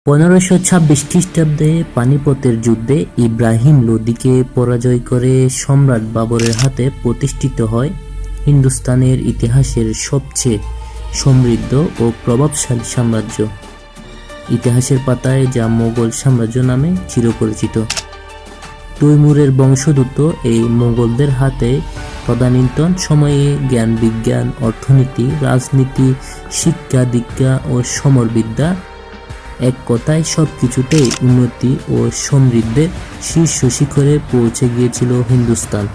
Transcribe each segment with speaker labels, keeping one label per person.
Speaker 1: 1526 খ্রিস্টাব্দে পানিপথের যুদ্ধে ইব্রাহিম লোদিকে পরাজয় করে সম্রাট বাবরের হাতে প্রতিষ্ঠিত হয় হিন্দুস্তানের ইতিহাসের সবচেয়ে সমৃদ্ধ ও প্রভাবশালী সাম্রাজ্য। ইতিহাসের পাতায় যা মোগল সাম্রাজ্য নামে চিরপরিচিত। তৈমুরের বংশোদ্ভূত এই মোগলদের হাতে তদানীন্তন সময়ে জ্ঞান বিজ্ঞান, অর্থনীতি, রাজনীতি, শিক্ষা দীক্ষা ও সমরবিদ্যা, এক কথায় সবকিছুতেই উন্নতি ও সমৃদ্ধের শীর্ষ শিখরে পৌঁছে গিয়েছিল হিন্দুস্তান।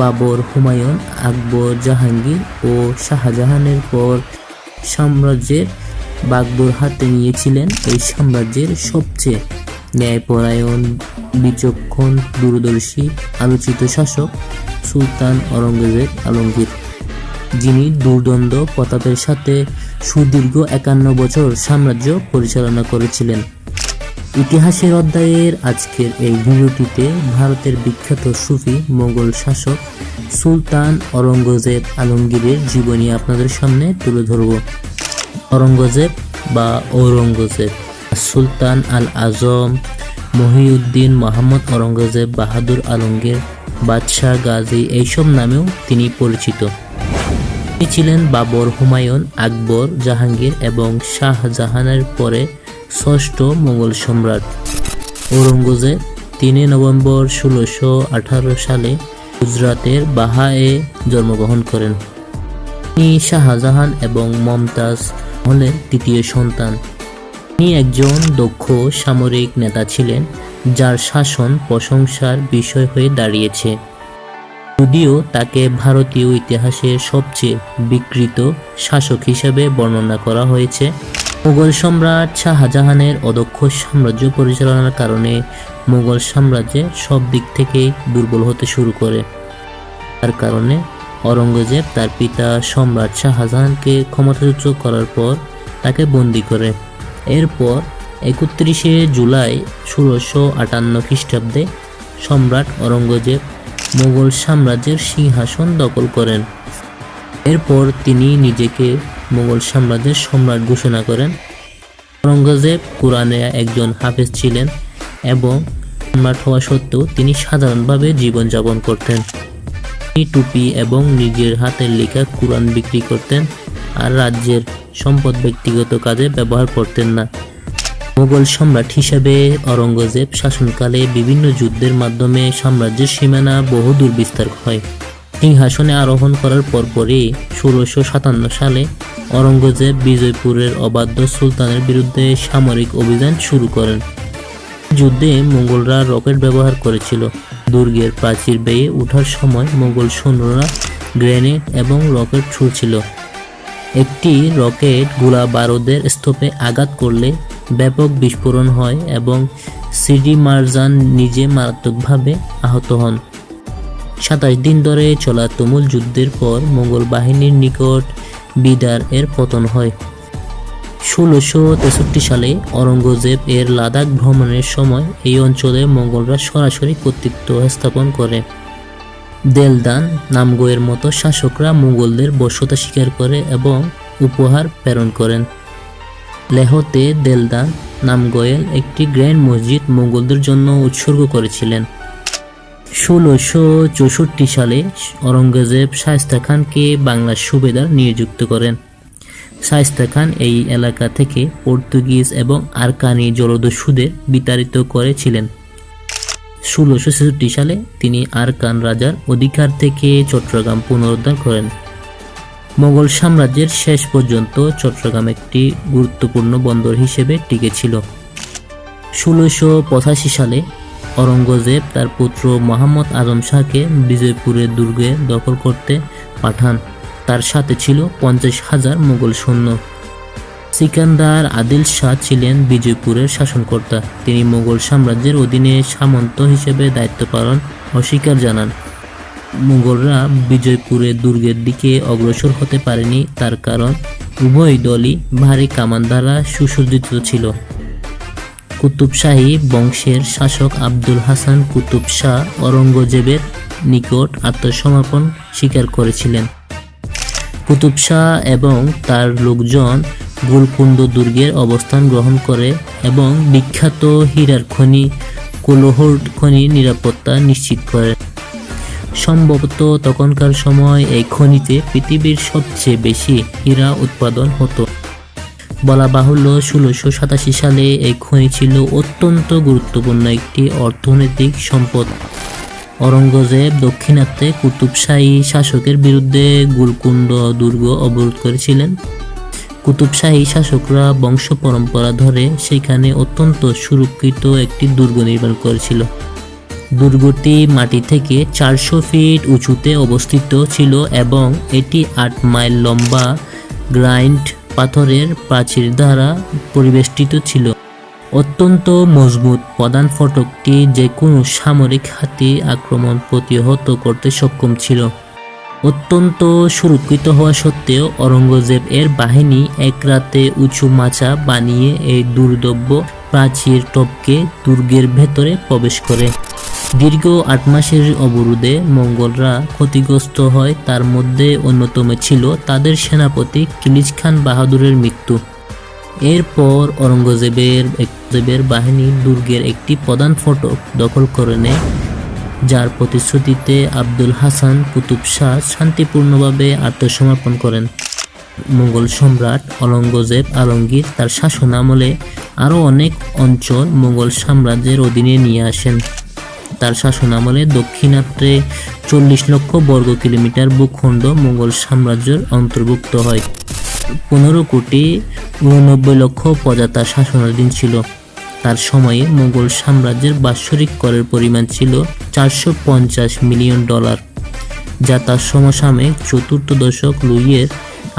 Speaker 1: বাবর, হুমায়ুন, আকবর, জাহাঙ্গীর ও শাহজাহানের পর সাম্রাজ্যের বাগডোর হাতে নিয়েছিলেন এই সাম্রাজ্যের সবচেয়ে ন্যায়পরায়ণ, বিচক্ষণ, দূরদর্শী, আলোচিত শাসক সুলতান অরঙ্গজেব আলমগীর, যিনি দুর্দণ্ড প্রতাপের সাথে সুদীর্ঘ 51 বছর সাম্রাজ্য পরিচালনা করেছিলেন। ইতিহাসের অধ্যায়ের আজকের এই ভিডিওটিতে ভারতের বিখ্যাত সুফি মোগল শাসক সুলতান অরঙ্গজেব আলমগীরের জীবনী আপনাদের সামনে তুলে ধরব। অরঙ্গজেব বা ঔরঙ্গজেব, সুলতান আল আজম, মহিউদ্দিন মোহাম্মদ অরঙ্গজেব বাহাদুর আলমগীর, বাদশাহ গাজী এইসব নামেও তিনি পরিচিত। তিনি ছিলেন বাবর, হুমায়ুন, আকবর, জাহাঙ্গীর এবং শাহজাহানের পরে ষষ্ঠ মোগল সম্রাট। ঔরঙ্গজেব 3 নভেম্বর 1618 সালে গুজরাতের বাহায়ে জন্মগ্রহণ করেন। তিনি শাহজাহান এবং মমতাজ মহলের তৃতীয় সন্তান। তিনি একজন দক্ষ সামরিক নেতা ছিলেন, যার শাসন প্রশংসার বিষয় হয়ে দাঁড়িয়েছে। যদিও তাকে ভারতীয় ইতিহাসের সবচেয়ে বিকৃত শাসক হিসেবে বর্ণনা করা হয়েছে। মুঘল সম্রাট শাহজাহানের অদক্ষ সাম্রাজ্য পরিচালনার কারণে মুঘল সাম্রাজ্যের সব দিক থেকেই দুর্বল হতে শুরু করে। তার কারণে অরঙ্গজেব তার পিতা সম্রাট শাহজাহানকে ক্ষমতাচ্যুত করার পর তাকে বন্দী করে। এরপর 31 জুলাই 1658 খ্রিস্টাব্দে সম্রাট অরঙ্গজেব মুঘল সাম্রাজ্যের সিংহাসন দখল করেন। এরপর তিনি নিজেকে মুঘল সাম্রাজ্যের সম্রাট ঘোষণা করেন। অরঙ্গজেব কোরআনের একজন হাফেজ ছিলেন এবং সম্রাট হওয়া সত্ত্বেও তিনি সাধারণভাবে জীবনযাপন করতেন। তিনি টুপি এবং নিজের হাতের লেখা কোরআন বিক্রি করতেন আর রাজ্যের সম্পদ ব্যক্তিগত কাজে ব্যবহার করতেন না। মুঘল সম্রাট হিসেবে অরঙ্গজেব শাসনকালে বিভিন্ন যুদ্ধের মাধ্যমে সাম্রাজ্যের সীমানা বহুদূর বিস্তার হয়। সিংহাসনে আরোহণ করার পরপরই 1657 সালে অরঙ্গজেব বিজয়পুরের অবাধ্য সুলতানের বিরুদ্ধে সামরিক অভিযান শুরু করেন। যুদ্ধে মুঘলরা রকেট ব্যবহার করেছিল। দুর্গের প্রাচীর বেয়ে ওঠার সময় মুঘল সৈন্যরা গ্রেনেড এবং রকেট ছুড়ছিল। একটি রকেট গোলা বারুদের স্তূপে আঘাত করলে ব্যাপক বিস্ফোরণ হয় এবং সিডি মারজান নিজে মারাত্মকভাবে আহত হন। 27 দিন ধরে চলা তুমুল যুদ্ধের পর মুঘল বাহিনীর নিকট বিদার এর পতন হয়। 1663 সালে অরঙ্গজেব এর লাদাখ ভ্রমণের সময় এই অঞ্চলে মোগলরা সরাসরি কর্তৃত্ব স্থাপন করে। দেলদান, নামগোয়ের মতো শাসকরা মুঘলদের বশ্যতা স্বীকার করে এবং উপহার প্রেরণ করেন। লেহতে দেলদান নামগোয়েল একটি গ্র্যান্ড মসজিদ মুঘলদের জন্য উৎসর্গ করেছিলেন। 1664 সালে অরঙ্গজেব শায়েস্তা খানকে বাংলার সুবেদার নিযুক্ত করেন। শায়েস্তা খান এই এলাকা থেকে পর্তুগিজ এবং আরাকানি জলদস্যুদের বিতাড়িত করেছিলেন। 1666 সালে তিনি আরাকান রাজার অধিকার থেকে চট্টগ্রাম পুনরুদ্ধার করেন। মোগল সাম্রাজ্যের শেষ পর্যন্ত চট্টগ্রাম একটি গুরুত্বপূর্ণ বন্দর হিসেবে টিকে ছিল। 1685 সালে অরঙ্গজেব তার পুত্র মোহাম্মদ আজম শাহকে বিজয়পুরের দুর্গে দখল করতে পাঠান। তার সাথে ছিল 50,000 মুঘল সৈন্য। সিকান্দার আদিল শাহ ছিলেন বিজয়পুরের শাসনকর্তা। তিনি মুঘল সাম্রাজ্যের অধীনে সামন্ত হিসেবে দায়িত্ব পালন অস্বীকার জানান। মুঘলরা বিজয়পুরের দুর্গের দিকে অগ্রসর হতে পারেনি, তার কারণ উভয় দলই ভারী কামান দ্বারা সুসজ্জিত ছিল। কুতুব শাহী বংশের শাসক আব্দুল হাসান কুতুব শাহ অরঙ্গজেবের নিকট আত্মসমর্পণ স্বীকার করেছিলেন। কুতুব শাহ এবং তার লোকজন গোলকুন্ড দুর্গের অবস্থান গ্রহণ করে এবং বিখ্যাত হীরার খনি কোলোহোর খনির নিরাপত্তা নিশ্চিত করে। সম্ভবত তখনকার সময় এই খনিতে পৃথিবীর সবচেয়ে বেশি হীরা উৎপাদন হতো। বলা বাহুল্য 1687 সালে এই খনি ছিল অত্যন্ত গুরুত্বপূর্ণ একটি অর্থনৈতিক সম্পদ। অরঙ্গজেব দক্ষিণাত্যে কুতুবশাহী শাসকের বিরুদ্ধে গোলকুন্ড দুর্গ অবরোধ করেছিলেন। কুতুবশাহী শাসকরা বংশ পরম্পরা ধরে সেখানে অত্যন্ত সুরক্ষিত একটি দুর্গ নির্মাণ করেছিল। দুর্গটি মাটি থেকে 400 ফিট উঁচুতে অবস্থিত ছিল এবং এটি 8 মাইল লম্বা গ্রানাইট পাথরের প্রাচীর দ্বারা পরিবেষ্টিত ছিল। অত্যন্ত মজবুত প্রধান ফটকটি যে কোনো সামরিক হাতি আক্রমণ প্রতিহত করতে সক্ষম ছিল। অত্যন্ত সুরক্ষিত হওয়া সত্ত্বেও অরঙ্গজেব এর বাহিনী এক রাতে উঁচু মাচা বানিয়ে এই দুর্দব্য প্রাচীর টপকে দুর্গের ভেতরে প্রবেশ করে। দীর্ঘ 8 মাসের অবরোধে মঙ্গলরা ক্ষতিগ্রস্ত হয়। তার মধ্যে অন্যতম ছিল তাদের সেনাপতি কিলিচ খান বাহাদুরের মৃত্যু। এরপর অরঙ্গজেবের বাহিনী দুর্গের একটি প্রধান ফটক দখল করে নেয়, যার প্রতিশ্রুতিতে আব্দুল হাসান কুতুব শাহ শান্তিপূর্ণভাবে আত্মসমর্পণ করেন। মোগল সম্রাট অরঙ্গজেব আলমগীর তার শাসন আমলে আরও অনেক অঞ্চল মোগল সাম্রাজ্যের অধীনে নিয়ে আসেন। তার শাসন আমলে দক্ষিণাত্রে 40 লক্ষ বর্গ কিলোমিটার ভূখণ্ড মোগল সাম্রাজ্যের অন্তর্ভুক্ত হয়। 15,89,00,000 প্রজা তার শাসনাধীন ছিল। তার সময়ে মোগল সাম্রাজ্যের বাৎসরিক করের পরিমাণ ছিল $450 মিলিয়ন, যা তার সমসাময়িক চতুর্থ দশক লুইয়ের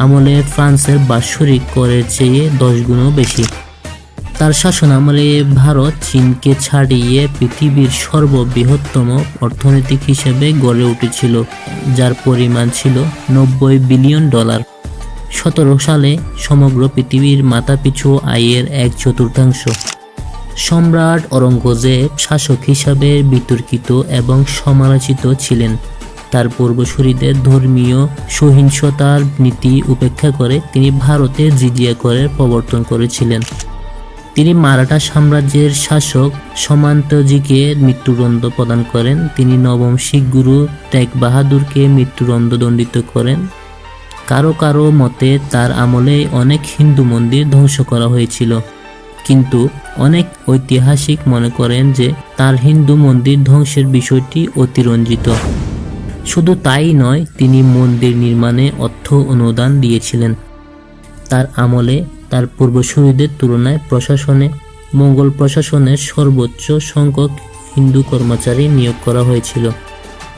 Speaker 1: আমলে ফ্রান্সের বাৎসরিক করের চেয়ে 10 গুণও বেশি। তার শাসন আমলে ভারত চীনকে ছাড়িয়ে পৃথিবীর সর্ববৃহত্তম অর্থনীতি হিসেবে গড়ে উঠেছিল, যার পরিমাণ ছিল $90 বিলিয়ন। 17 সালে সমগ্র পৃথিবীর মাথাপিছু আয়ের 1/4। সম্রাট অরঙ্গজেব শাসক হিসাবে বিতর্কিত এবং সমালোচিত ছিলেন। তার পূর্বসূরিদের ধর্মীয় সহিংসতার নীতি উপেক্ষা করে তিনি ভারতে জিজিয়া করের প্রবর্তন করেছিলেন। তিনি মারাঠা সাম্রাজ্যের শাসক সামন্তজিকে মৃত্যুদণ্ড প্রদান করেন। তিনি নবম শিখ গুরু তেগ বাহাদুরকে মৃত্যুদণ্ড দণ্ডিত করেন। কারো কারো মতে তার আমলে অনেক হিন্দু মন্দির ধ্বংস করা হয়েছিল, কিন্তু অনেক ঐতিহাসিক মনে করেন যে তার হিন্দু মন্দির ধ্বংসের বিষয়টি অতিরঞ্জিত। শুধু তাই নয়, তিনি মন্দির নির্মাণে অর্থ অনুদান দিয়েছিলেন। তার আমলে তার পূর্বসূরিদের তুলনায় মোগল প্রশাসনের সর্বোচ্চ সংখ্যক হিন্দু কর্মচারী নিয়োগ করা হয়েছিল।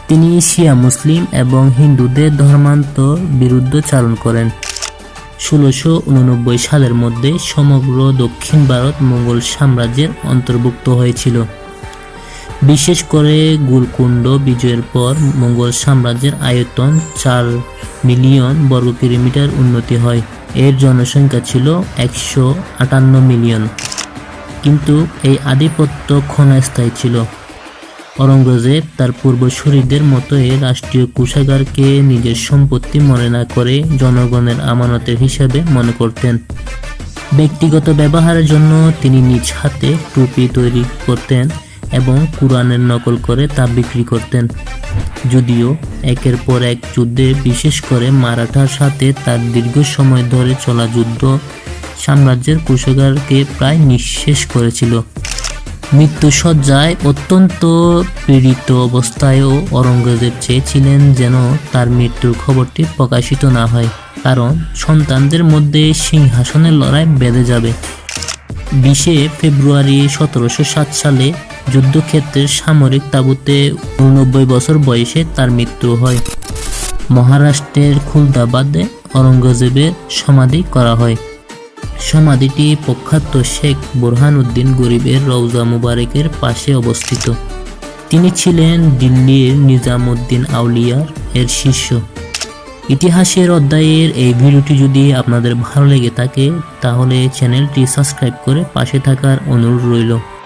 Speaker 1: তিনি শিয়া মুসলিম এবং হিন্দুদের ধর্মান্তর বিরুদ্ধ চালন করেন। 1689 সালের মধ্যে সমগ্র দক্ষিণ ভারত মোগল সাম্রাজ্যের অন্তর্ভুক্ত হয়েছিল। বিশেষ করে গোলকুন্ড বিজয়ের পর মোগল সাম্রাজ্যের আয়তন 4 মিলিয়ন বর্গ কিলোমিটার উন্নতি হয়। এর জনসংখ্যা ছিল 158 মিলিয়ন, কিন্তু এই আধিপত্য ক্ষণস্থায়ী ছিল। অরঙ্গজেব তার পূর্বসূরিদের মতোই রাষ্ট্রীয় কোষাগারকে নিজের সম্পত্তি মনে না করে জনগণের আমানতের হিসাবে মনে করতেন। ব্যক্তিগত ব্যবহারের জন্য তিনি নিজ হাতে টুপি তৈরি করতেন এবং কুরআনের নকল করে তা বিক্রি করতেন। যদিও একের পর এক যুদ্ধে, বিশেষ করে মারাঠার সাথে তার দীর্ঘ সময় ধরে চলা যুদ্ধ সাম্রাজ্যের কোষাগারকে প্রায় নিঃশেষ করেছিল। মৃত্যুশয্যায় অত্যন্ত পীড়িত অবস্থায়ও অরঙ্গজেব চেয়েছিলেন যেন তার মৃত্যুর খবরটি প্রকাশিত না হয়, কারণ সন্তানদের মধ্যে সিংহাসনের লড়াই বেঁধে যাবে। 20 ফেব্রুয়ারি 1707 সালে যুদ্ধক্ষেত্রের সামরিক তাঁবুতে 89 বছর বয়সে তার মৃত্যু হয়। মহারাষ্ট্রের খুলদাবাদে অরঙ্গজেবের সমাধি করা হয়। সমাধিটি প্রখ্যাত শেখ বুরহানুদ্দিন গরিবের রওজা মুবারকের পাশে অবস্থিত। তিনি ছিলেন দিল্লির নিজামুদ্দিন আউলিয়ার এর শিষ্য। ইতিহাসের অধ্যায়ের এই ভিডিওটি যদি আপনাদের ভালো লেগে থাকে তাহলে চ্যানেলটি সাবস্ক্রাইব করে পাশে থাকার অনুরোধ রইল।